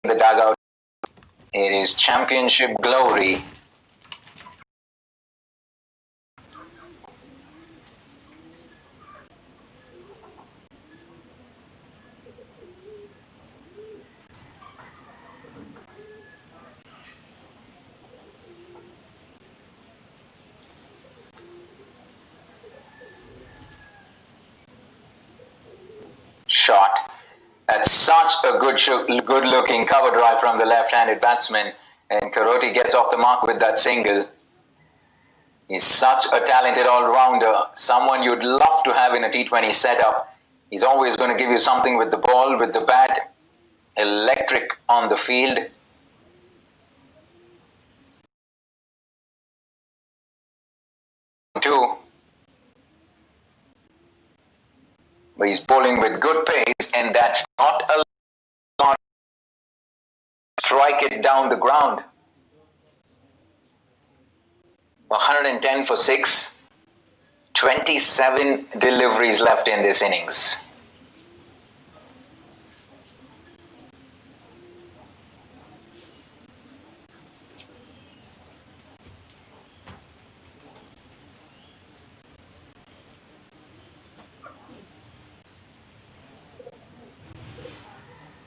the dugout. It is championship glory. Shot. That's such a good-looking cover drive from the left-handed batsman, and Karoti gets off the mark with that single. He's such a talented all-rounder, someone you'd love to have in a T20 setup. He's always going to give you something with the ball, with the bat, electric on the field. But he's bowling with good pace, and that's not a lot. Strike it down the ground. 110 for 6. 27 deliveries left in this innings.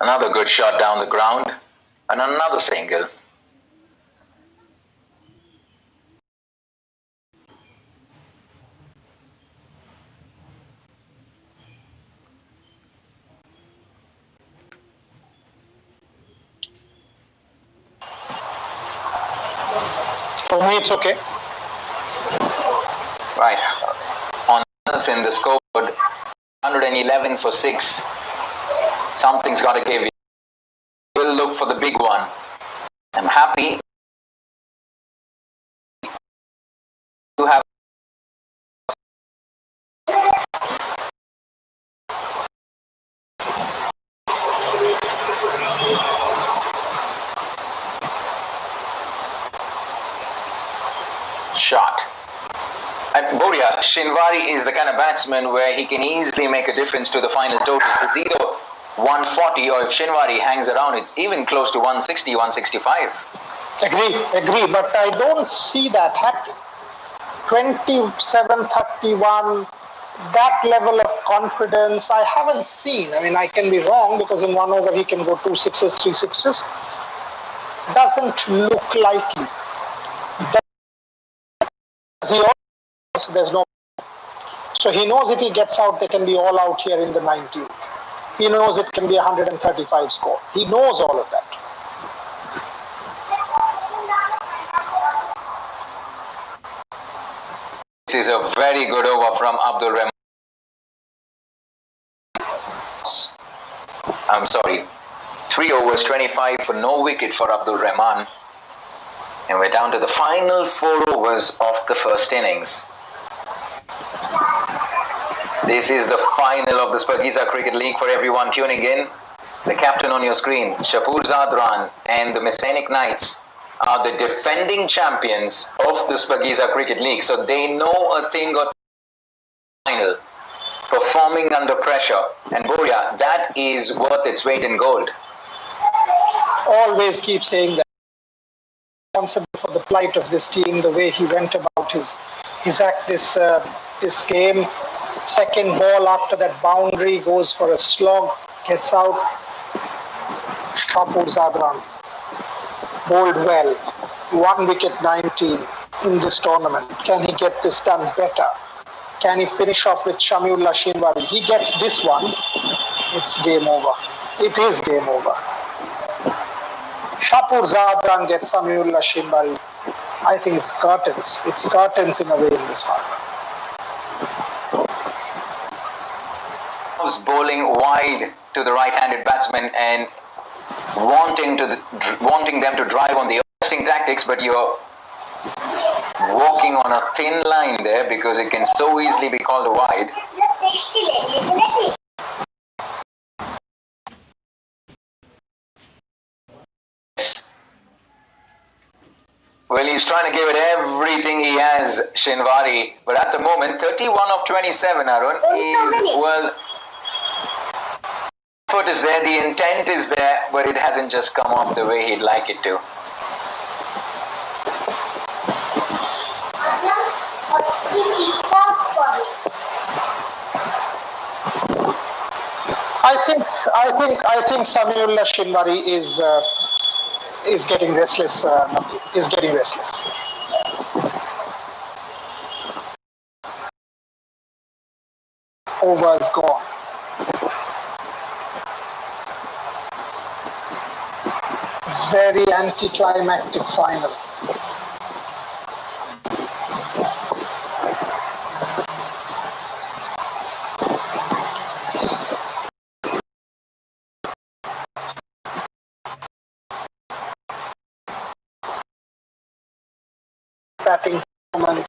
Another good shot down the ground, and another single. For me, it's okay. Right. On in the scoreboard, 111 for 6. Something's got to give you. We'll look for the big one. I'm happy to have shot. And Boria, Shinwari is the kind of batsman where he can easily make a difference to the final total. It's either 140, or if Shinwari hangs around, it's even close to 160, 165. Agree, but I don't see that happening. 27, 31, that level of confidence, I haven't seen. I mean, I can be wrong, because in 1 over he can go 2 sixes, 3 sixes. Doesn't look likely. There's no. So he knows if he gets out, they can be all out here in the 19th. He knows it can be 135 score. He knows all of that. This is a very good over from Abdul Rahman. I'm sorry. 3 overs, 25 for no wicket for Abdul Rahman. And we're down to the final 4 overs of the first innings. This is the final of the SHPAGEEZA Cricket League for everyone tuning in. The captain on your screen, SHPAGEEZA, and the Messianic Knights are the defending champions of the SHPAGEEZA Cricket League. So they know a thing or final, performing under pressure. And Boria, that is worth its weight in gold. Always keep saying that. Responsible for the plight of this team, the way he went about his act this game. Second ball after that boundary, goes for a slog, gets out. SHPAGEEZA bowled well. 1 wicket, 19 in this tournament. Can he get this done better? Can he finish off with Shamiullah Shinwari? He gets this one, it's game over. It is game over. SHPAGEEZA gets Shamiullah Shinwari. I think it's curtains. It's curtains in a way in this final. Bowling wide to the right-handed batsman and wanting them to drive on the interesting tactics, but you're walking on a thin line there because it can so easily be called a wide. Well, he's trying to give it everything he has, Shinwari, but at the moment, 31 of 27, Arun, is, well, effort is there, the intent is there, but it hasn't just come off the way he'd like it to. I think Samiullah Shinwari is getting restless. Is getting restless. Over's gone. Very anticlimactic final. Batting performance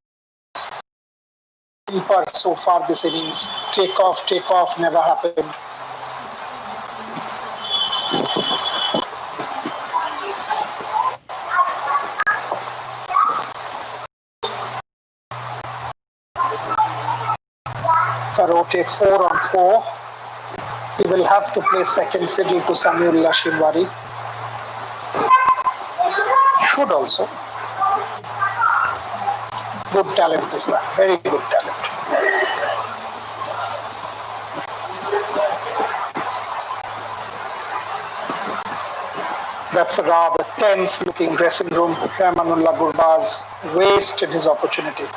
so far this innings. Take off never happened. Karote 4 on 4. He will have to play second fiddle to Samiullah Shinwari. Should also. Good talent this man, very good talent. That's a rather tense looking dressing room. Rahmanullah Gurbaz wasted his opportunity.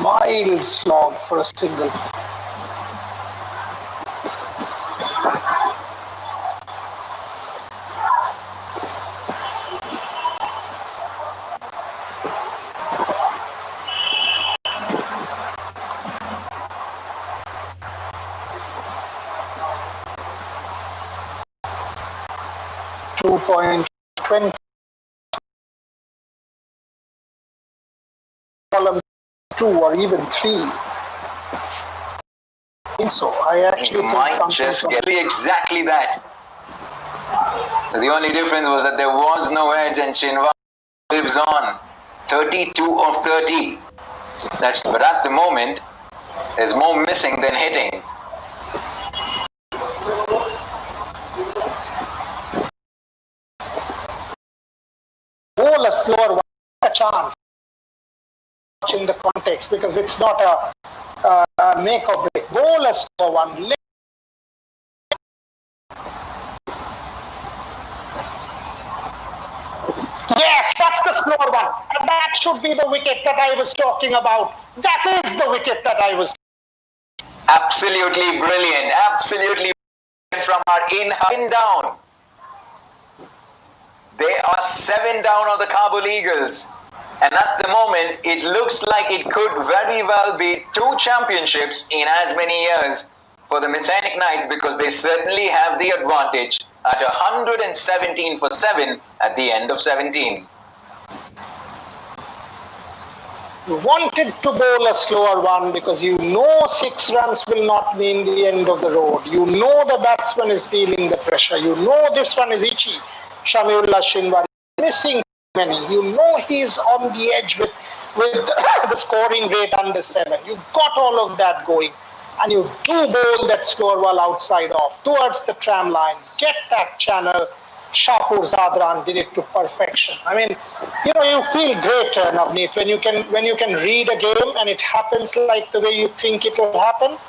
Mild slog for a single. .20 column 2 or even 3. I think so. I actually think might something just get exactly that. The only difference was that there was no edge and Shinwari lives on. 32 of 30. But at the moment, there's more missing than hitting. Bowl a slower one, a chance in the context because it's not a make or break. Bowl a slower one. Yes, that's the slower one. And that should be the wicket that I was talking about. That is the wicket that I was. Absolutely brilliant. Absolutely brilliant from our in down. They are 7 down on the Kabul Eagles. And at the moment, it looks like it could very well be 2 championships in as many years for the Messianic Knights because they certainly have the advantage at 117 for 7 at the end of 17. You wanted to bowl a slower one because you know 6 runs will not mean the end of the road. You know the batsman is feeling the pressure. You know this one is itchy. Samiullah Shinwari missing many. You know he's on the edge with the scoring rate under 7. You've got all of that going. And you do bowl that slower ball outside off towards the tram lines. Get that channel. Shapur Zadran did it to perfection. I mean, you feel great, Navneet, when you can read a game and it happens like the way you think it will happen.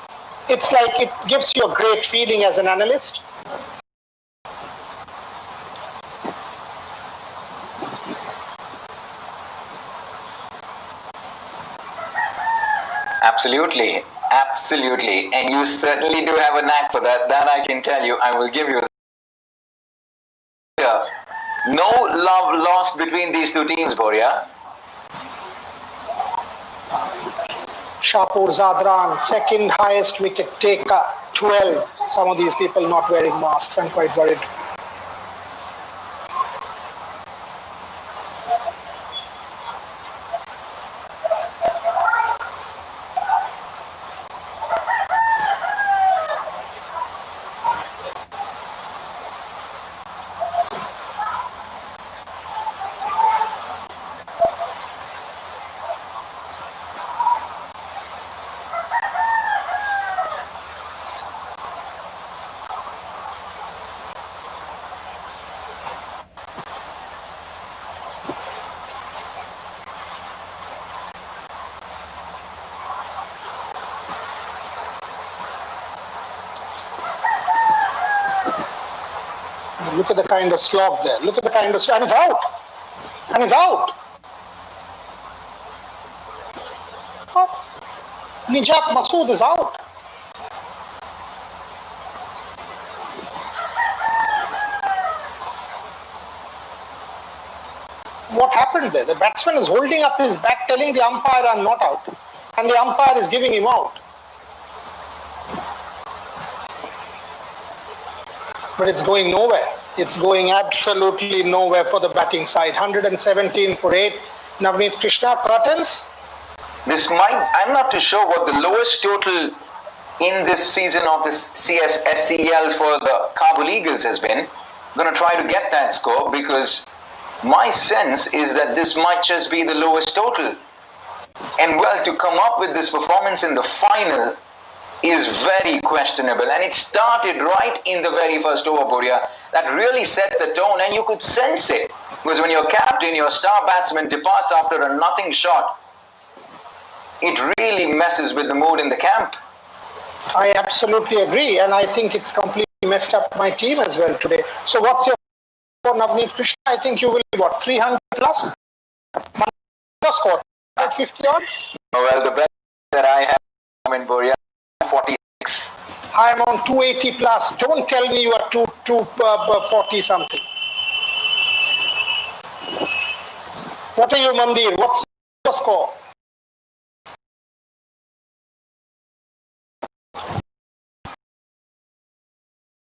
It's like it gives you a great feeling as an analyst. Absolutely. Absolutely. And you certainly do have a knack for that. That I can tell you. I will give you that. No love lost between these 2 teams, Boria. Shapur Zadran, second highest wicket taker, 12. Some of these people not wearing masks. I'm quite worried. Look at the kind of slog there. Look at the kind of slog. And it's out. And it's out. Oh. Nijat Masood is out. What happened there? The batsman is holding up his bat, telling the umpire, I'm not out. And the umpire is giving him out. But it's going nowhere. It's going absolutely nowhere for the batting side. 117 for 8. Navneet Krishna, curtains. I'm not too sure what the lowest total in this season of this SCL for the Kabul Eagles has been. I'm going to try to get that score because my sense is that this might just be the lowest total. And well, to come up with this performance in the final is very questionable, and it started right in the very first over, Boria. That really set the tone, and you could sense it. Because when your captain, your star batsman departs after a nothing shot, it really messes with the mood in the camp. I absolutely agree, and I think it's completely messed up my team as well today. So what's your score, Navneet Krishna? I think you will be what, 300 plus? Your score, 150 odd? Well, the best that I have in Boria, 46. I'm on 280 plus. Don't tell me you are 240 something. What are you, Mandir? What's your score?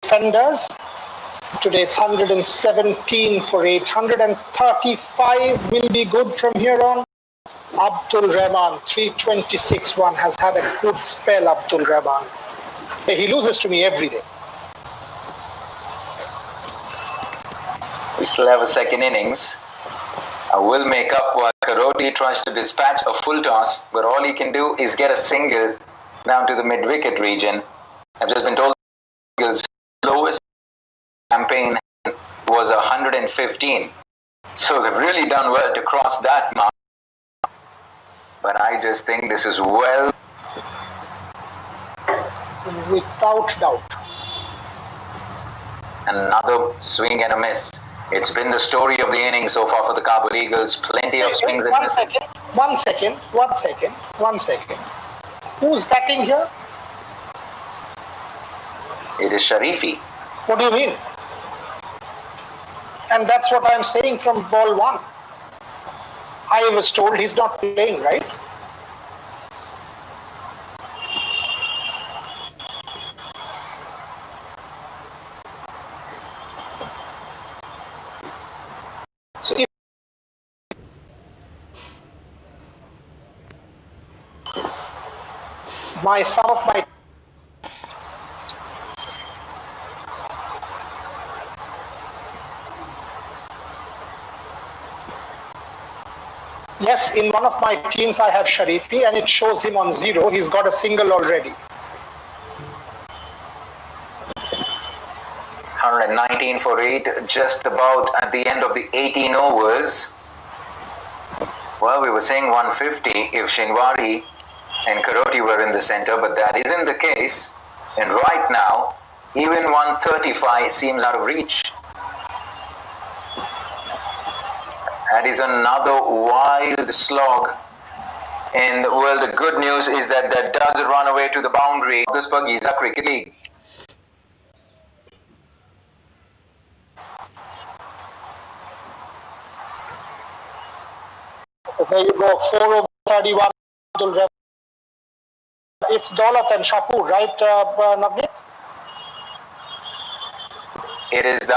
Defenders. Today it's 117 for 8. 135 will be good from here on. Abdul Rahman, 326. One has had a good spell, Abdul Rahman. He loses to me every day. We still have a second innings. I will make up while Karoti tries to dispatch a full toss, but all he can do is get a single down to the mid-wicket region. I've just been told the Eagles' lowest campaign was 115. So they've really done well to cross that mark. But I just think this is well. Without doubt. Another swing and a miss. It's been the story of the innings so far for the Kabul Eagles. Plenty of swings and misses. One second. Who's batting here? It is Sharifi. What do you mean? And that's what I'm saying from ball one. I was told he's not playing, right? So if some of my yes, in one of my teams I have Sharifi and it shows him on 0. He's got a single already. 119 for 8, just about at the end of the 18 overs. Well, we were saying 150 if Shinwari and Karoti were in the center, but that isn't the case. And right now, even 135 seems out of reach. That is another wild slog. And well, the good news is that that does run away to the boundary of the SHPAGEEZA Cricket League. There you go, 4 over 31. It's Daulat and Shapur, right, Navneet? It is the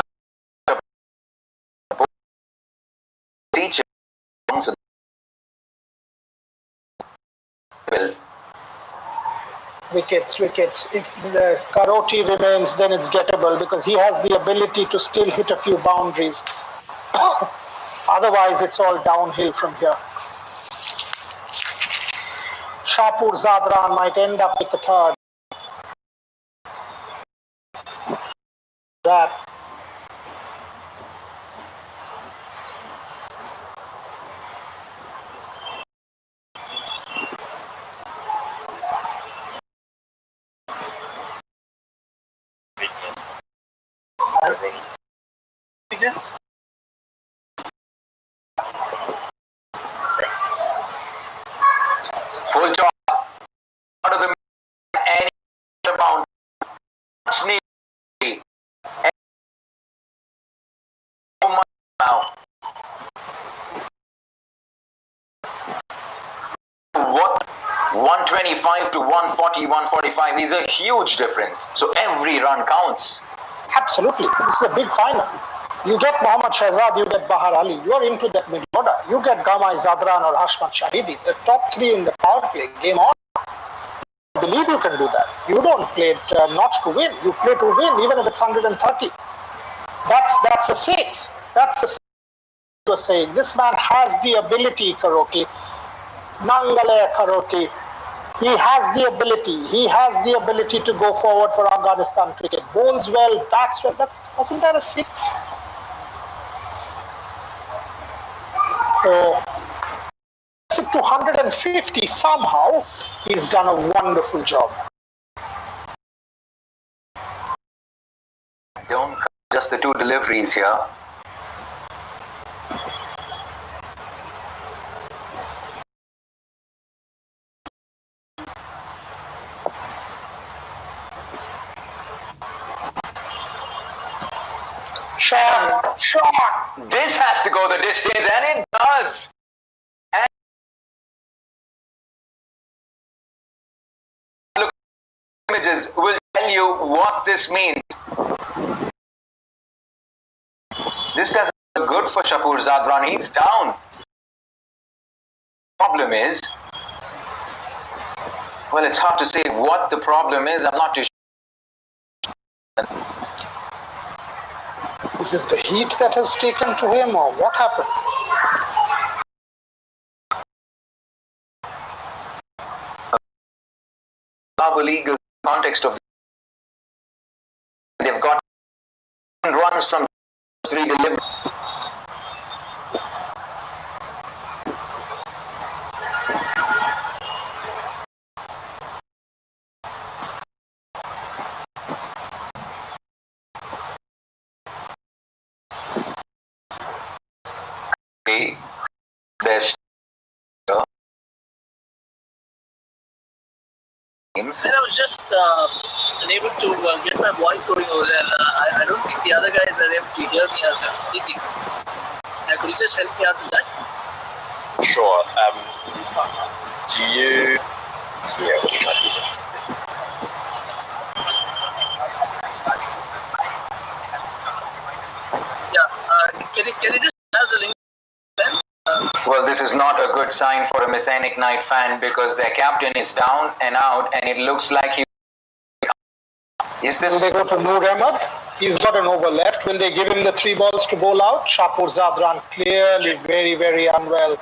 teacher. Wickets. If the Karoti remains, then it's gettable because he has the ability to still hit a few boundaries. Otherwise, it's all downhill from here. Shapur Zadran might end up with the third. That. this? Full choice out of the any amount. Now, what 125 to 140, 145 is a huge difference. So every run counts. Absolutely. This is a big final. You get Mohammad Shahzad, you get Bahar Ali, you're into that mid order. You get Gamai Zadran or Hashmat Shahidi, the top three in the power play, game on. I believe you can do that. You don't play it not to win. You play to win, even if it's 130. That's a six. That's a six. You're saying this man has the ability, Karoti. Nangale Karoti. He has the ability. He has the ability to go forward for Afghanistan cricket. Bowls well, bats well. Wasn't that a six? So, to 150 somehow, he's done a wonderful job. Don't just the two deliveries here. Shot. This has to go the distance, and it does. And look, images will tell you what this means. This doesn't look good for SHPAGEEZA. He's down. Problem is, well, it's hard to say what the problem is. I'm not too sure. Is it the heat that has taken to him, or what happened? Kabul legal context of they've got runs from 3 deliveries. Best teams. And I was just unable to get my voice going over there. I don't think the other guys are able to hear me as I'm speaking. Could you just help me out with that? Sure. Do you? Yeah, what are you trying to do? Yeah. Can you just have the link? Well, this is not a good sign for a Messianic Knight fan because their captain is down and out, and it looks like he. Is this? When they go to Noor Ahmed, he's got an over left. When they give him the 3 balls to bowl out, SHPAGEEZA clearly very, very unwell.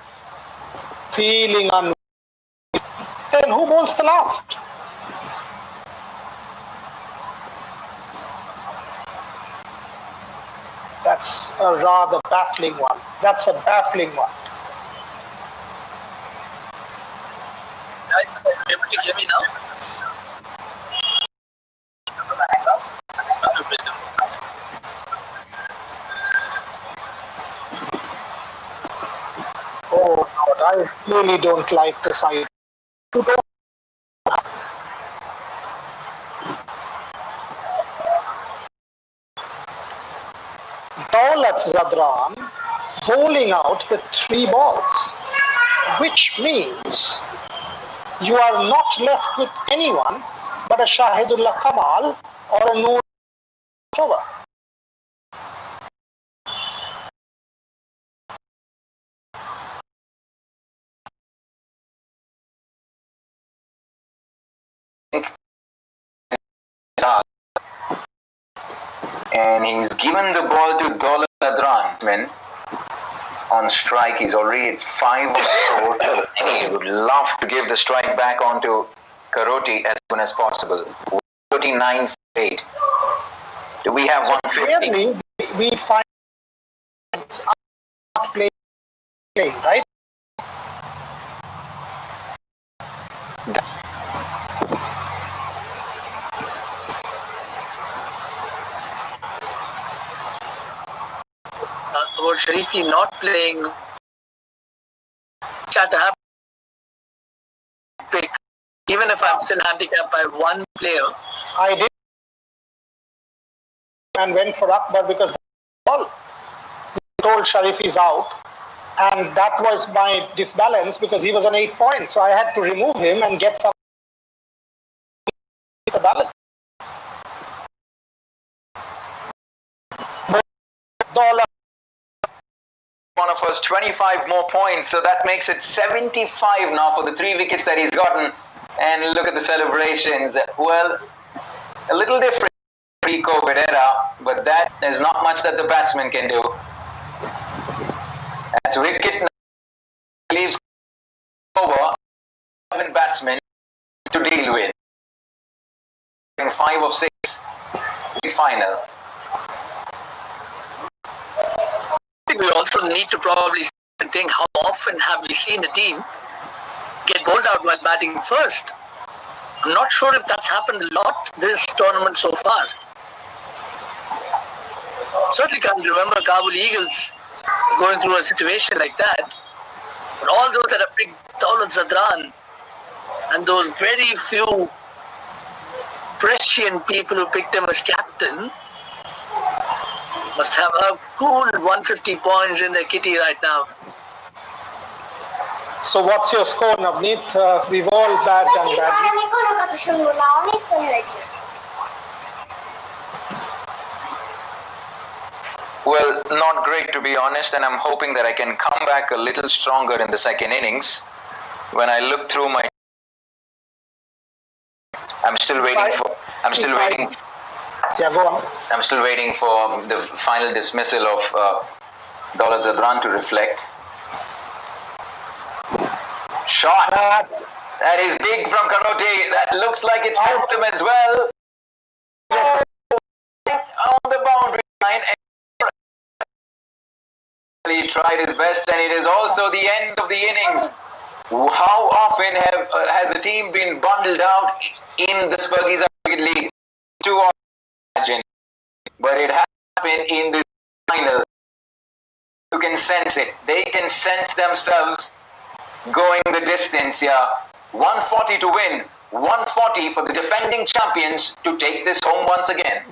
Feeling unwell. Then who bowls the last? That's a rather baffling one. That's a baffling one. Guys, are you able to hear me now? Oh God, I really don't like this idea. Daulat Zadran bowling out the 3 balls, which means you are not left with anyone but a Shahidullah Kamal or a Noor over. And he's given the ball to Daulat Zadran. On strike, he's already at 5 or 4, and he would love to give the strike back onto Karoti as soon as possible. 49-8. Do we have 150? Clearly, we find it's not playing, right? Sharifi not playing, had to have pick, even if I'm still handicapped by one player. I did and went for Akbar because all told Sharif is out, and that was my disbalance because he was on 8 points, so I had to remove him and get some balance. One of us 25 more points, so that makes it 75 now for the 3 wickets that he's gotten. And look at the celebrations. Well, a little different pre-COVID era, but that is not much that the batsman can do. That's wicket leaves over 7 batsmen to deal with. 5 of 6 final. I think we also need to probably think how often have we seen a team get bowled out while batting first. I'm not sure if that's happened a lot this tournament so far. Certainly can't remember Kabul Eagles going through a situation like that. But all those that have picked Alokozay and those very few prescient people who picked him as captain must have a cool 150 points in their kitty right now. So what's your score, Navneet? We've all done badly. Well, not great to be honest, and I'm hoping that I can come back a little stronger in the second innings. When I look through my, I'm still waiting for the final dismissal of Alokozay to reflect. Shot. That is big from Karote. That looks like it's handsome as well. Oh, on the boundary line. He tried his best, and it is also the end of the innings. How often has a team been bundled out in the SHPAGEEZA Cricket League? To imagine, but it happened in the final. You can sense it. They can sense themselves going the distance here. 140 to win, 140 for the defending champions to take this home once again.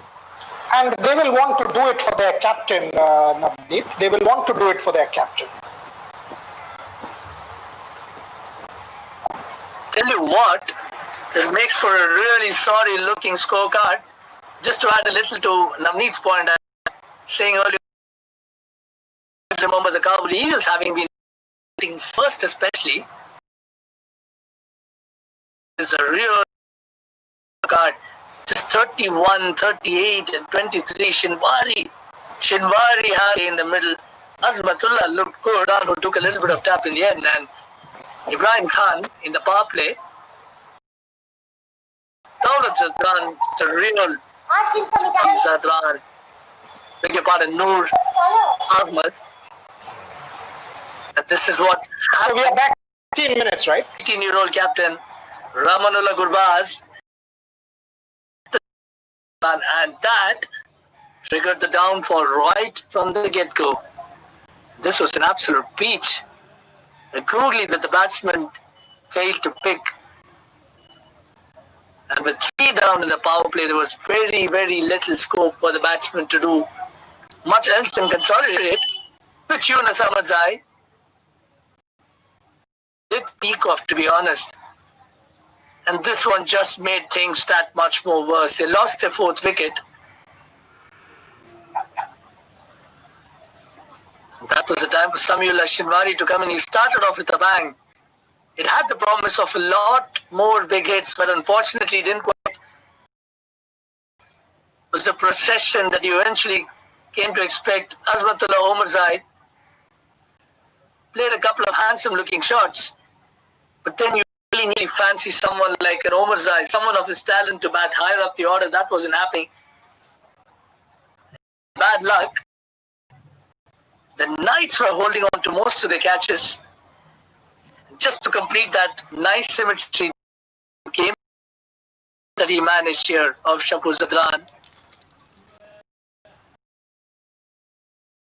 And they will want to do it for their captain, Navneet. They will want to do it for their captain. Tell you what, this makes for a really sorry looking scorecard. Just to add a little to Navneet's point, I was saying earlier, remember the Kabul Eagles having been batting first especially is a real card. Just 31, 38 and 23. Shinwari had in the middle. Azmatullah looked good, who took a little bit of tap in the end, and Ibrahim Khan in the power play. Alokozay, the real Zadran. Beg your pardon, Noor Ahmed. And this is what happened. So we are back 15 minutes, right? 18-year-old captain Ramanullah Gurbaz. And that triggered the downfall right from the get-go. This was an absolute peach. The googly that the batsman failed to pick. And with 3 down in the power play, there was very, very little scope for the batsman to do much else than consolidate, which Yunus Ahmadzai did peak off, to be honest. And this one just made things that much more worse. They lost their 4th wicket. That was the time for Sameullah Shinwari to come in. He started off with a bang. It had the promise of a lot more big hits, but unfortunately didn't quite. It was a procession that you eventually came to expect. Azmatullah Omarzai played a couple of handsome looking shots, but then you really need to fancy someone like an Omarzai, someone of his talent to bat higher up the order. That wasn't happening. Bad luck. The Knights were holding on to most of the catches just to complete that nice symmetry game that he managed here of SHPAGEEZA.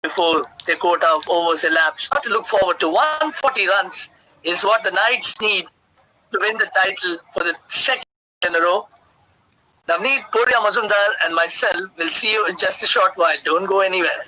before their quota of overs elapsed. Not to look forward to 140 runs is what the Knights need to win the title for the second in a row. Navneet, Poria Mazumdar and myself will see you in just a short while. Don't go anywhere.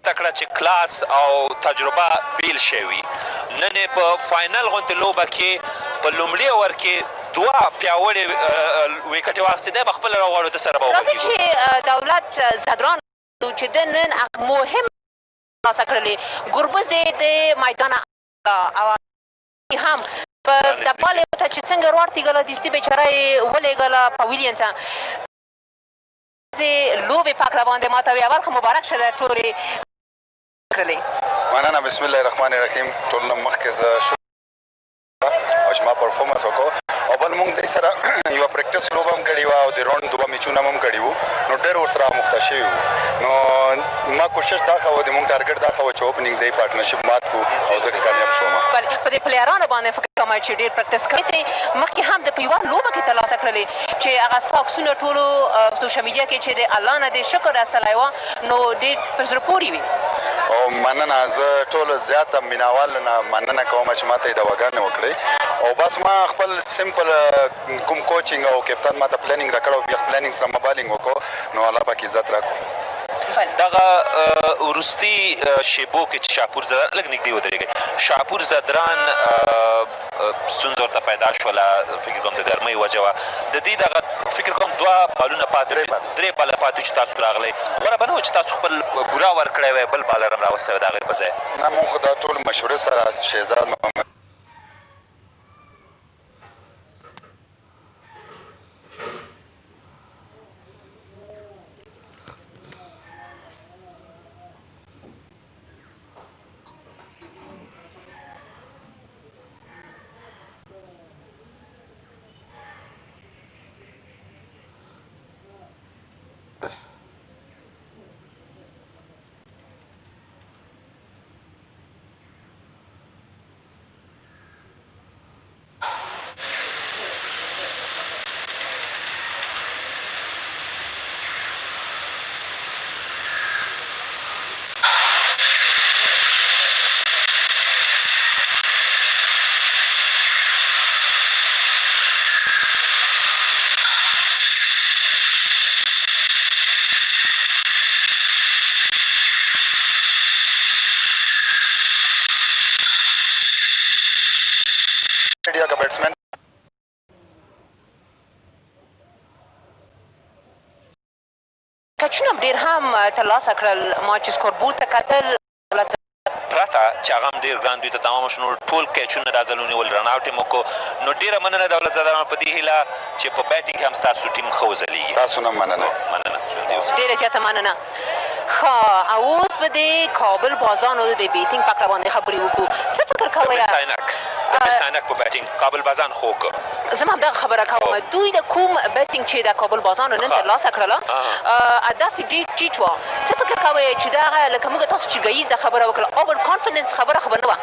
تکړه چې کلاس او تجربه بیل شوي نن یې په فاینل غوندې لوبه کې په لومړي اوور کې دوه پیاوړې ویکټې واخیستې دی به خپله راغواړو ده سره به راځئ چې دولت زدران چې د نن مهم ترلاسه کړلې ګربز یې د میدان او هم په دبال ته چې څنګه ورتېږله دستي بیچاره یې ولېږله پویلین ته لوبې پاک راباندې ماته وي اول خو مبارک شه د ټولې کړلې مننه بسم الله الرحمن الرحیم ټول نه مخکې زه او چې ما پرفارمنس وکړو او بل موږ دې سره یوه پریکټس لوبه هم کړې وه او د راونډ دوه میچونه هم کړي وو نو ډېر ورسره مخته شوي وو نو ما کوشش دا ښه و د موږ ټارګټ دا ښه و چې اوپننګ دی پارټنرشپ مات کړو او ځکه کامیاب شوم په دې پلیرانو باندې فکر کوم چې ډېر پریکټس کړی دی مخکې هم د په یوه لوبه کې ترلاسه کړلې چې هغه ستا عکسونه ټولو سوشل میډیا کې چې د الله نه دې شکر راستلی وه نو ډېر په زړه پورې وي او مننه زه ټولو زیاته مینوال نه مننه کوم چې ما ته یې دواګانې وکړئ او بس ما خپل سمپل کوم کوچینګ او کپتان ما ته پلانینګ راکړ او بیا پلانینګ سره ما بالینګ وکړو نو الله پاک عزت راکړو دغه وروستي شیبو کې چې شاپور زدران لږ نږدې ودرېږئ شاپور زدران ستونزه ورته پیدا شوله فکر کوم د ګرمۍ وجه وه د دې دغه فکر کوم دوه بالونه پاتې درې باله پاتې چې تاسو راغلی غوره به نه وه چې تاسو خپل بوره ورکړی وی بل بالر هم راوستی وی د هغې په ځای نه مونږ خو دا ټول مشورې سره شهزاد محمد India का batsman کچونه ډېر هم ترلاسه کړل ما چې سکوربورډ ته کتل پرته چې هغه هم ډېر ګران دوی ته تمامه شو نو ټول کیچونه دا ځل ونیول رن اوټ یې وکړو نو ډېره مننه دولت زدران په دې هیله چې په بیټینګ هم ستاسو ټیم ښه وځلیږي تاسو نه مننه ډېره زیاته مننه ښه او اوس به د کابل بازانو د بیټینګ په اړه باندې خبرې وکړو څه فکر کوئ ساینک په بیټینګ کابل بازان ښه وکړ زه هم همدغه خبره کوم دوی د کوم بیټینګ چې د کابل بازانو نن ترلاسه کړله اهداف یې ډېر ټیټ وه څه فکر کوئ چې دغه لکه موږ تاسو چې ګیزه خبره وکړه اوور کانفیډنس خبره خو به نه وه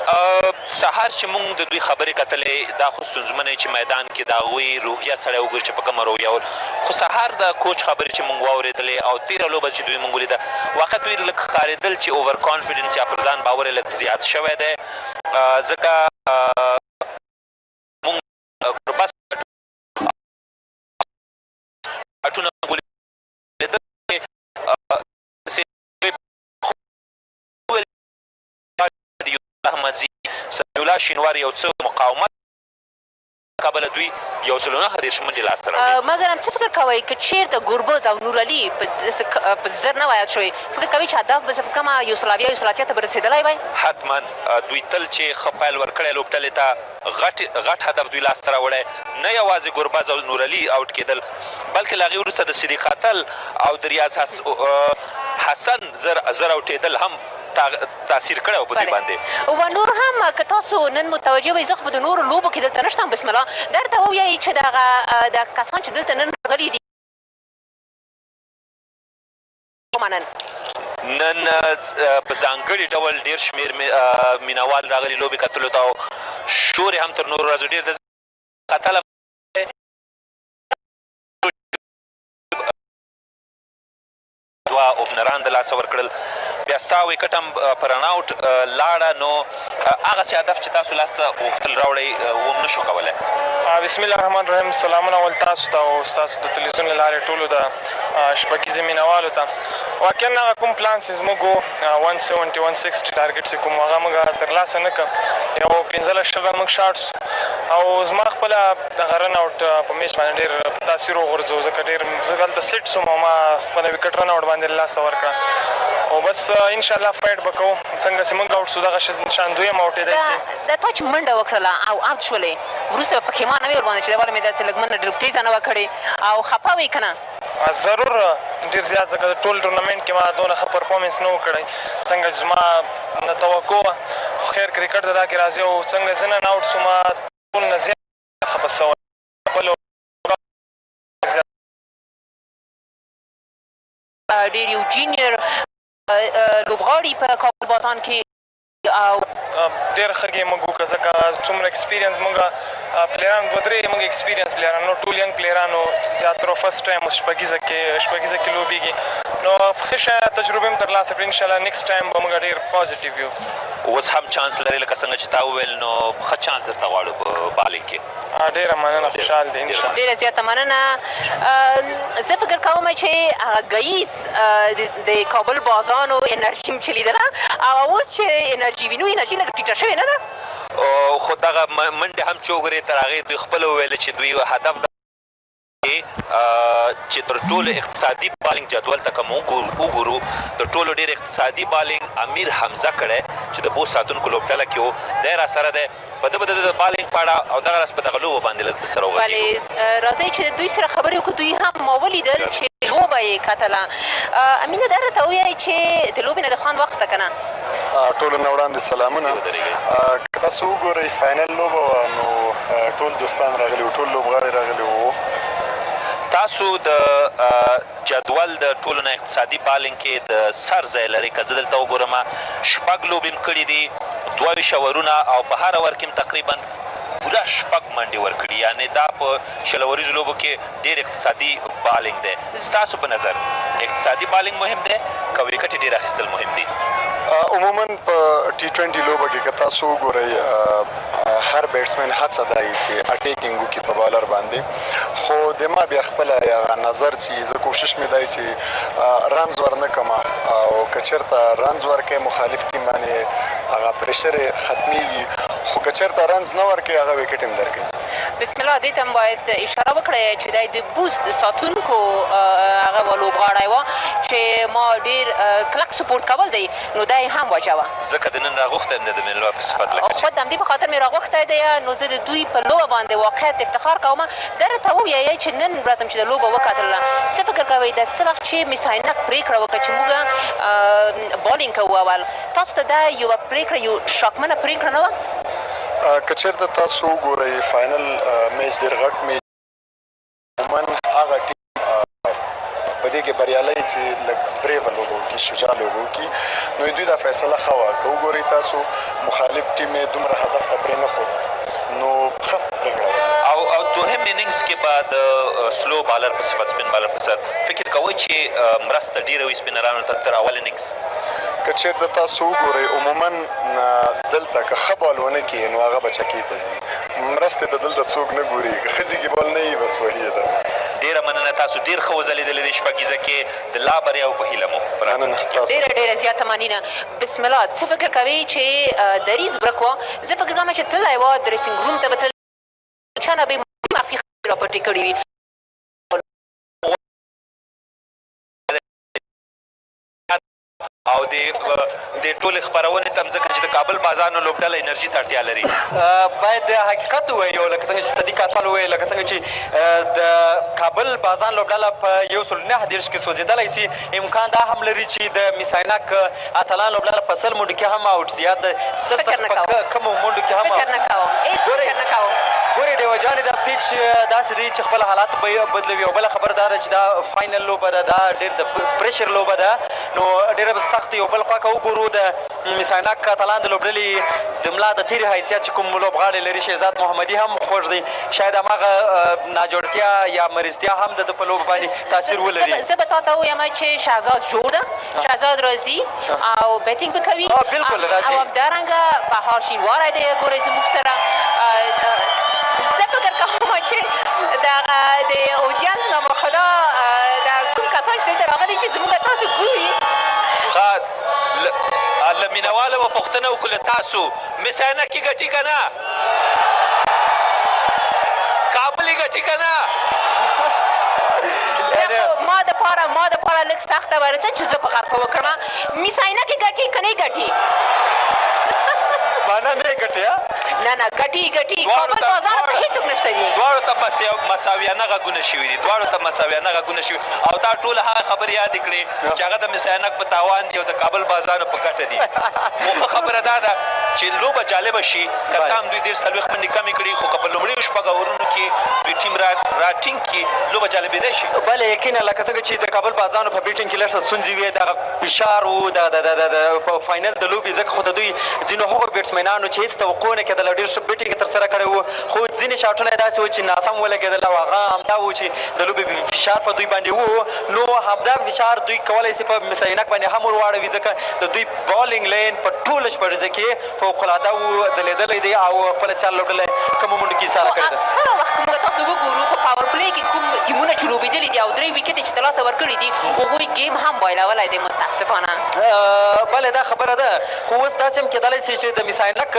سهار چې موږ د دوی خبرې کتلې دا خو ستونزمنه چې میدان کې د هغوی روحیه سړی وګوري چې په کومه روحیه ول خو سهار د کوچ خبرې چې موږ واورېدلې او تېره لوبه چې دوی موږ ولیده واقع دوی لږ ښکارېدل چې اوور کانفیډنس یا پر ځان باور یې لږ زیات شوی دی ځکه موږ بس اټونه ولیدل احمدزي سمیع الله شینوار یو څه مقاومت کابله دوی 139 منډې لاسته راوړي. مګر هم څه فکر کوئ که چېرته ګربز او نورعلي په زر نه وای یاد شوی فکر کوئ چې هدف به زه فکر کومه 180 ته به رسېدلی وای؟ حتما دوی تل چې ښه پیل ورکړی لوبډلې ته غټ هدف دوی لاسته راوړی، نه یوازې ګربز او نورعلي آوټ کېدل بلکې له هغې وروسته د صدیق اتل او د ریاض حسن زر اوټېدل هم تاثیر کړی و په دوی باندې. و نور هم که تاسو نن متوجه وئ، زه خو په د نورو لوبو کې دلته نشته بسم الله، درته ووایئ چې دغه کسان چې دلته نن راغلي دي نن په ځانګړي ډول ډېر شمېر مینوال راغلي لوبې کتلو ته او شور یې هم تر نورو ورځو ډېر د قتله دوه اوپنران د لاسه ورکړل، بیا ستا ویکټ هم په رن آوټ لاړه، نو هغسې هدف چې تاسو لاسته غوښتل راوړئ هم نه شو کولی. بسم الله الرحمن الرحیم. سلامونه اول تاسو ته او ستاسو د تلویزیون له لارې ټولو د شپږیزې مینوالو ته. واقعا هغه کوم پلان چې زموږ و 170 160 ټارګټ چې کوم هغه موږ ترلاسه نه کړ، یو 15 موږ شاټ سو او زما خپله دغه رن آوټ په میچ باندې ډېر تاثیر وغورځو، ځکه ډېر زه هلته سیټ سوم او ما خپله وکټ رن آوټ باندې لاسه ورکړه او بس انشاءالله فایټ به کوو څنګه چې موږ آوټ سو دغه شان دویم آوټېدی سي. د تا چې منډه وکړله او آوټ شولې وروسته به پښیمانه وې ورباندې چې ولې مې داسې لږ منډه ډېر تیزه نه وه کړې او خفه وې که نه؟ ضرور ډېر زیات، ځکه د ټول ټورنمنټ کې ما دونه ښه پرفارمنس نه و کړی څنګه چې زما نه توقع وه، خو خیر کرکټ د دا کې راځي او څنګه زه نن آوټ سوم ټول نه زیات خفه سوی ډېر یو جینیر لوبغاړي په کابل بازان کې او ډېر ښه ګیم موږ وکړه، ځکه څومره اکسپیرینس موږ پلیران 2-3 موږ اکسپیرینس پلیران نو ټول ینګ پلیرانو زیاترو فرسټ ټایم اوس شپږیزه کې لوبېږي، نو ښه شاید تجربې هم ترلاسه کړو. انشاءالله نیکسټ ټایم به موږ ډېر پازیټیو یو. اوس هم چانس لري لکه څنګه چې تا وویل، نو ښه چانس درته غواړو په بالینګ کې. ډېره مننه، خوشحال دی انشاءالله. ډېره زیاته مننه. زه فکر کوم چې هغه ګیز د کابل بازانو انرژي م چې لیدله او اوس چې انرژي وینو انرژي لږ ټیټه شوې نه ده، خو دغه منډې هم چې وګورې تر هغې دوی خپله وویله چې دوی هدف چې تر ټولو اقتصادي بالینګ جدول ته که وګورو د ټولو ډېر اقتصادي بالینګ امیر حمزه کړی چې د 2 ساتونکو لوبډله کې و، دی راسره دی په ده به د بالینګ په اړه او دغه راز په دغه لوبو باندې لږ سره ولې راځئ چې دوی سره خبرې وکړو. دوی هم ما ولیدل چې لوبه یې کتله. امینه دا راته ووایئ چې د لوبې نه د خوند واخیسته که نه؟ ټولو نه وړاندې سلامونه. که تاسو وګورئ فاینل لوبه وه نو ټول دوستان راغلي وو، ټول لوبغاړي راغلي وو. تاسو د جدول د ټولو نه اقتصادي بالینګ کې د سر ځای لرئ. که زه دلته وګورم 6 لوبې م کړي دي، 22 اورونه او په هر اور کې م تقریبا پوره 6 منډې ورکړي، یعنې دا په 20 اوریزو لوبو کې ډېر اقتصادي بالینګ دی. ستاسو په نظر اقتصادي بالینګ مهم دی که وکټ ډېر اخیستل مهم دي؟ عموما په T20 لوبه کې که تاسو وګورئ هر بیټسمین هڅه دا وي چې اټیکینګ وکړي په بالر باندې، خو د ما بیا خپله هغه نظر چې زه کوشش مې دی چې رنز ورنه کړم او که چېرته رنز ورکړې مخالف ټیم باندې هغه پریشر یې ختمیږي، خو که چېرته رنز نه ورکړې هغه وکټ هم درکوي. بسم الله دې ته هم باید اشاره وکړئ چې دی د بوست ساتونکو هغه لوبغاړی وه چې ما ډېر کلک سپورټ کول دی، نو دا یې هم وجه وه، ځکه د نن راغوښتی هم دی د مېلمه په صفت لکه خو د همدې په خاطر مې راغوښتی دی، نو زه د دوی په لوبه باندې واقعیت افتخار کوم. دا راته ووایئ چې نن ورځ چې د لوبه وکتله څه فکر کوئ د څه وخت چې مس عینک پرېکړه وکړه چې موږ بالینګ کوو اول، تاسو ته دا یوه پرېکړه یو شاکمنه پرېکړه نه وه؟ که چېرته تاسو وګورئ فاینل میچ ډېر غټ میچ، عموما هغه ټیم په دې کې بریالی چې لږ بریوه لوبه وکړي، شجاع لوبه وکړي، نو دوی دا فیصله ښه وه. که وګورئ تاسو مخالف ټیم یې دومره هدف ته پرې نه ښوده، نو ښه پرېکړه وکړه. او دوهم اننګز کې به د سلو بالر په صفت سپین بالر په صفت فکر کوئ چې مرسته ډېره وي سپینرانو ته تر اول اننګز؟ که چېرته تاسو وګورئ عموما دلته که ښه بال ونه کړي نو هغه به چکې ته ځي، مرستې ته دلته څوک نه ګوري، که ښه ځي بال نه وي بس وهي یې درنه. ډېره مننه، تاسو ډېر ښه وځلېدلې دې شپږیزه کې د لا بریاو په هیله مو. ډېره زیاته مننه. بسم الله څه فکر کوئ چې دریځ ورک وه؟ زه فکر کوم چې تللی وه ډریسینګ روم ته به تللی، چا نه به معافي راپورټې کړې وي. او د ټولې خپرونې ته هم ځکه چې د کابل بازار نه لوبډله انرژي ته اړتیا لري. باید حقیقت ووایو لکه څنګه چې صدیق اتل وویل لکه څنګه چې د کابل بازار لوبډله په 129 کې سوځېدلی سي امکان دا هم لري چې د میساینک اتلان لوبډله په 100 منډو کې هم آوټ سي یا د 100 څخه په کمو منډو کې هم فکر نه کوم هېڅ فکر نه کوم. ګورې ډیوه جانې دا پیچ داسې دی چې خپل حالات بدلوي او بله خبره دا ده چې دا فاینل لوبه ده دا ډېر د پریشر لوبه ده نو ډېره به سخت یو بل خوا که وګورو د میساینک اتلان د لوبډلې د ملا د تیرې حیثیت چې کوم لوبغاړی لري شهزاد محمدي هم خوږ دی شاید هماغه ناجوړتیا یا مریضتیا هم د ده په لوبه باندې تاثیر ولري. زه به تا ته ووایم چې شهزاد جوړ ده شهزاد راځي او بیټینګ به کوي بلکل راځي او همدارنګه بهار شینواری دی ګورئ زموږ سره. زه فکر کوم چې دغه د اودینس نامخدا د کوم کسان چې دلته راغلي چې زموږ تاسو ګوري له مینهوالو به پوښتنه وکړو له تاسو میساینک یې ګټي که نه کابل یې ګټي که نه ما دپاره لږ سخته ورځه چې زه په غرقه وکړم میساینک یې ګټي که نه یې ګټي معنا نه یې ګټي نه ګټي کابل بازار ته هېڅوک نشته دي دواړو ته مساویانه غږونه شوي دي دواړو ته مساویانه غږونه شوي او تا ټوله هغه خبرې یادې کړې چې هغه د میساینک په تاوان دي او د کابل بازار په ګټه دي خو ښه خبره دا ده چې لوبه جالبه شي که څه هم دوی ډېر څلوېښت منډې کمې کړي خو که په لومړیو شپږ اورونو کې دوی ټیم راټینګ کړي لوبه جالبېدی شي. بله یقینا لکه څنګه چې د کابل بازانو په بیټینګ کې لږ څه ستونزې وې دغه فشار و د په فاینل د لوبې ځکه خو د دوی ځینو هغو بیټسمینانو چې هېڅ توقع نه کېدله ډېر ښه بیټینګ یې ترسره کړی و خو ځینې شاټونه یې داسې و چې ناسم ولګېدل او هغه همدا و چې د لوبې فشار په دوی باندې و نو همدا فشار دوی کولی شي په میساینک باندې هم ورواړوي ځکه د دوی بالینګ لین په ټوله شپږیزه کې فوقالعاده و ځلېدلی دی او خپله چال لوبډله کمو منډو کې ایساره کړې ده. اکثره وخت که موږ تاسو وګورو په پاور پلی کې کوم ټیمونه چې لوبېدلي دي او 3 ویکټې چې ترلاسه ورکړي دي هغوی ګیم هم بایلولی دی متاسفانه. بله دا خبره ده خو اوس داسې هم کېدلی شي چې د میساینک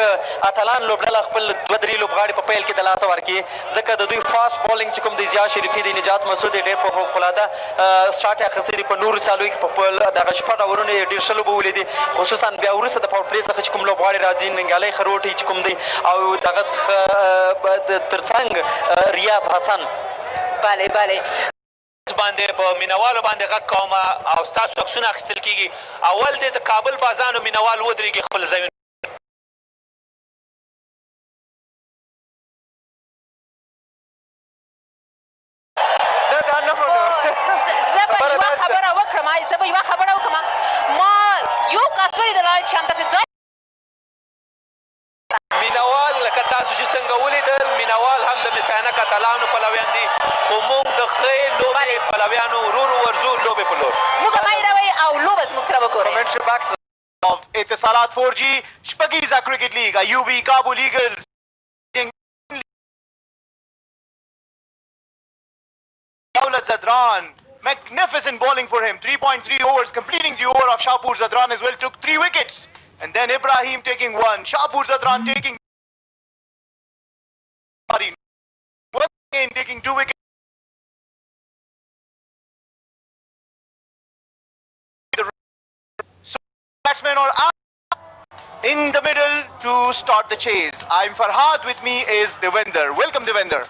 اتلان لوبډله خپل 2-3 لوبغاړي په پیل کې د لاسه ورکړي ځکه د دوی فاسټ بالینګ چې کوم دی ضیا شریفي دی نجات مسعود یې ډېر په فوقالعاده سټارټ یې اخیستی دی په نورو سالو کې په دغه شپږ اورونو یې ډېر ښه لوبه ولیدې خصوصا بیا وروسته د پاور پلې څخه چې کوم لوبغاړي راځي ننګیالی خروټي چې کوم دی او دغه څخه تر څنګ ریاض حسن بله باندې په مینوالو باندې غږ کوم او ستاسو عکسونه اخیستل کېږي اول دی د کابل بازانو مینوال ودرېږي خپل ځایونه زه به یوه خبره وکړم ما یو کس ولیدله چې همداسې ځای مینوال لکه تاسو چې څنګه ولیدل مینوال هم د میساینک اتلانو پلویان دي خو موږ د ښې لوبې پلویانو ورو ورځو لوبې په لور موږ مایروئ او لوبه زموږ سره وګورئ. Of Etisalat 4G, SHPAGEEZA Cricket League, UB Kabul Eagles. Zadran, magnificent bowling for him. 3.3 overs, completing the over of Shahpur Zadran as well. Took 3 wickets. And then Ibrahim taking 1. Shahpur Zadran taking again taking 2 wickets. Batsmen are out in the middle to start the chase. I'm Farhad, with me is Devender. Welcome, Devender.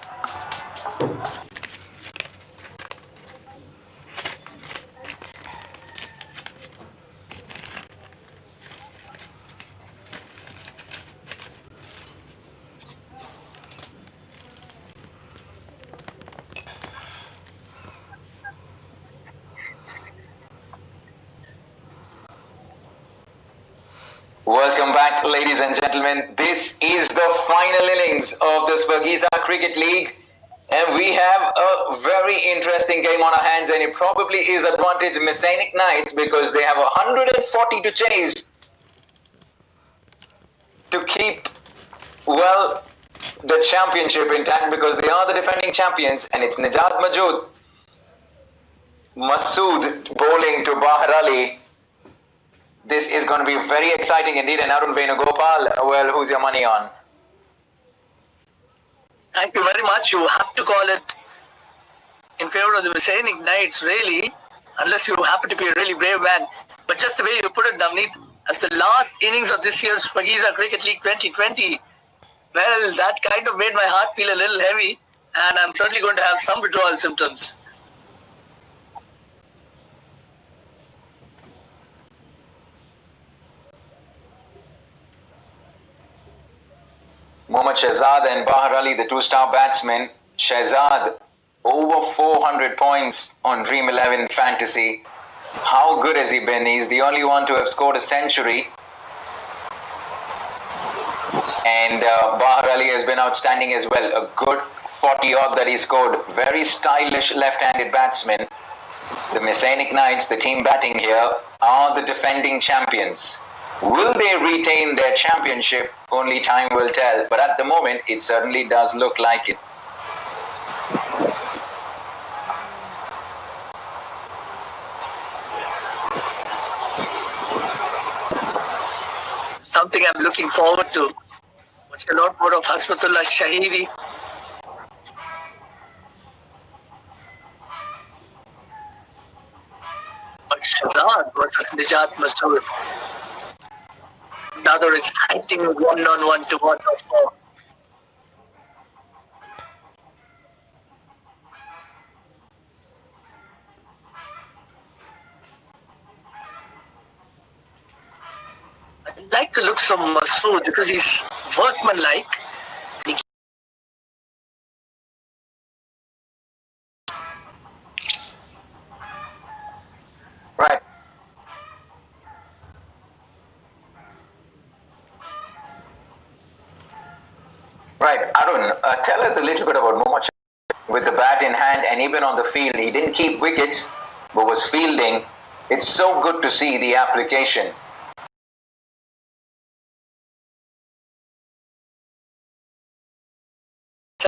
Welcome back, ladies and gentlemen. This is the final innings of the SHPAGEEZA Cricket League, and we have a very interesting game on our hands, and it probably is advantage Messianic Knights because they have 140 to chase to keep, well, the championship intact because they are the defending champions, and it's Nijat Masood bowling to Bahar Ali. This is going to be very exciting indeed. And Arun Venugopal, well, who's your money on? Thank you very much. You have to call it in favor of the Messianic Knights, really, unless you happen to be a really brave man. But just the way you put it, Navneet, as the last innings of this year's SHPAGEEZA Cricket League 2020, well, that kind of made my heart feel a little heavy, and I'm certainly going to have some withdrawal symptoms. Mohammad Shahzad and Bahar Ali, the two-star batsmen. Shahzad, over 400 points on Dream 11 Fantasy. How good has he been? He's the only one to have scored a century. And Bahar Ali has been outstanding as well. A good 40-odd that he scored. Very stylish left-handed batsman. The Messianic Knights, the team batting here, are the defending champions. Will they retain their championship? Only time will tell. But at the moment, it certainly does look like it. Something I'm looking forward to. Watch a lot more of Hasbatullah Shahidi. But Shahzad versus Nijat Masood. Another exciting one-on-one to watch out for. I like the looks of Masood because he's workmanlike. Right. Right, Arun, tell us a little bit about Mohammad Shahzad. With the bat in hand and even on the field, he didn't keep wickets but was fielding. It's so good to see the application.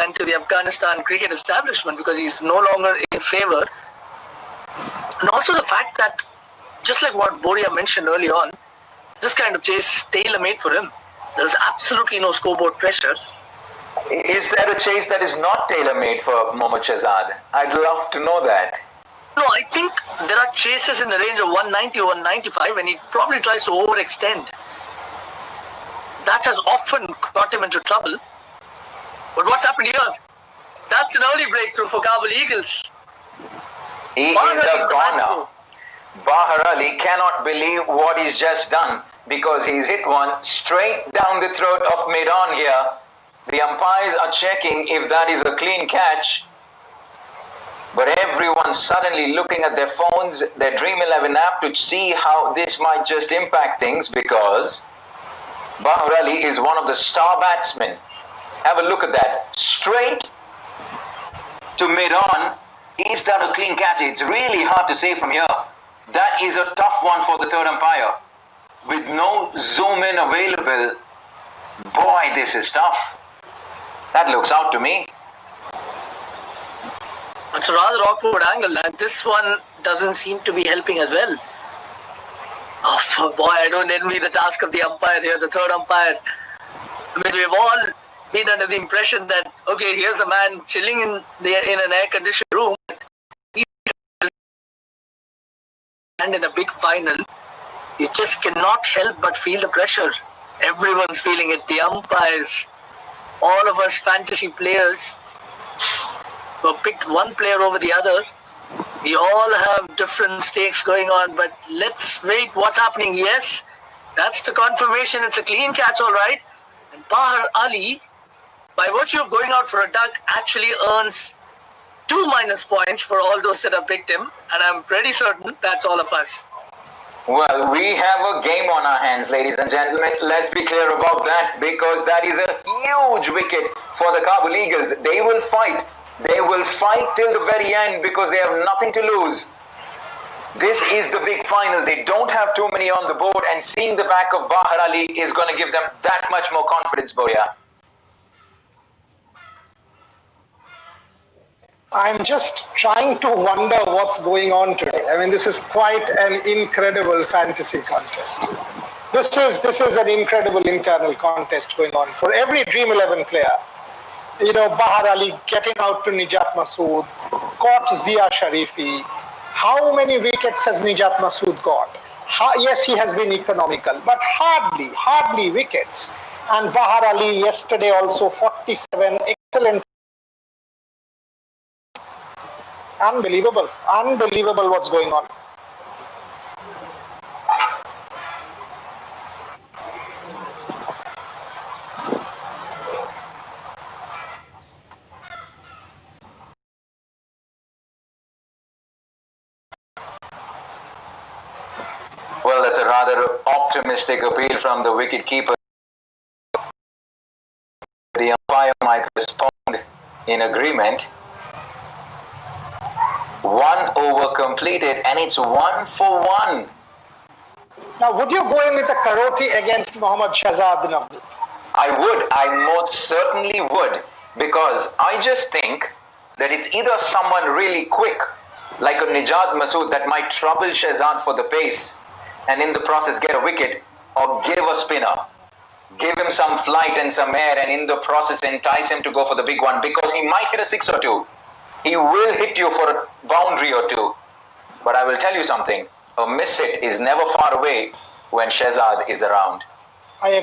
And to the Afghanistan cricket establishment because he's no longer in favor. And also the fact that, just like what Boria mentioned early on, this kind of chase is tailor-made for him. There's absolutely no scoreboard pressure. Is there a chase that is not tailor-made for Mohammad Shahzad? I'd love to know that. No, I think there are chases in the range of 190, 195 and he probably tries to overextend. That has often got him into trouble. But what's happened here? That's an early breakthrough for Kabul Eagles. He is a goner. Bahar Ali cannot believe what he's just done because he's hit one straight down the throat of mid-on here. The umpires are checking if that is a clean catch. But everyone's suddenly looking at their phones, their Dream 11 app to see how this might just impact things because Bahar Ali is one of the star batsmen. Have a look at that. Straight to mid-on. Is that a clean catch? It's really hard to say from here. That is a tough one for the third umpire. With no zoom in available. Boy, this is tough. That looks out to me. It's a rather awkward angle and this one doesn't seem to be helping as well. Oh boy, I don't envy the task of the umpire here, the third umpire. I mean, we've all been under the impression that, okay, here's a man chilling in an air-conditioned room and in a big final, you just cannot help but feel the pressure. Everyone's feeling it, the umpires, all of us fantasy players who picked one player over the other. We all have different stakes going on, but let's wait what's happening. Yes, that's the confirmation. It's a clean catch, all right. And Bahar Ali, by virtue of going out for a duck, actually earns 2 minus points for all those that have picked him. And I'm pretty certain that's all of us. Well, we have a game on our hands, ladies and gentlemen. Let's be clear about that because that is a huge wicket for the Kabul Eagles. They will fight. They will fight till the very end because they have nothing to lose. This is the big final. They don't have too many on the board and seeing the back of Bahar Ali is going to give them that much more confidence, Boria. I'm just trying to wonder what's going on today. I mean, this is quite an incredible fantasy contest. This is an incredible internal contest going on for every Dream 11 player. Bahar Ali getting out to Nijat Masood, caught Zia Sharifi. How many wickets has Nijat Masood got? Yes, he has been economical, but hardly wickets. And Bahar Ali yesterday also 47, excellent. Unbelievable what's going on. Well, that's a rather optimistic appeal from the wicket-keeper. The umpire might respond in agreement. 1 over completed and it's 1 for 1. Now, would you go in with a Karoti against Mohammad Shahzad Navdeep? I most certainly would, because I just think that it's either someone really quick, like a Nijat Masood that might trouble Shahzad for the pace and in the process get a wicket, or give a spinner. Give him some flight and some air and in the process entice him to go for the big one, because he might hit a 6 or 2. He will hit you for a boundary or 2. But I will tell you something, a miss hit is never far away when Shahzad is around.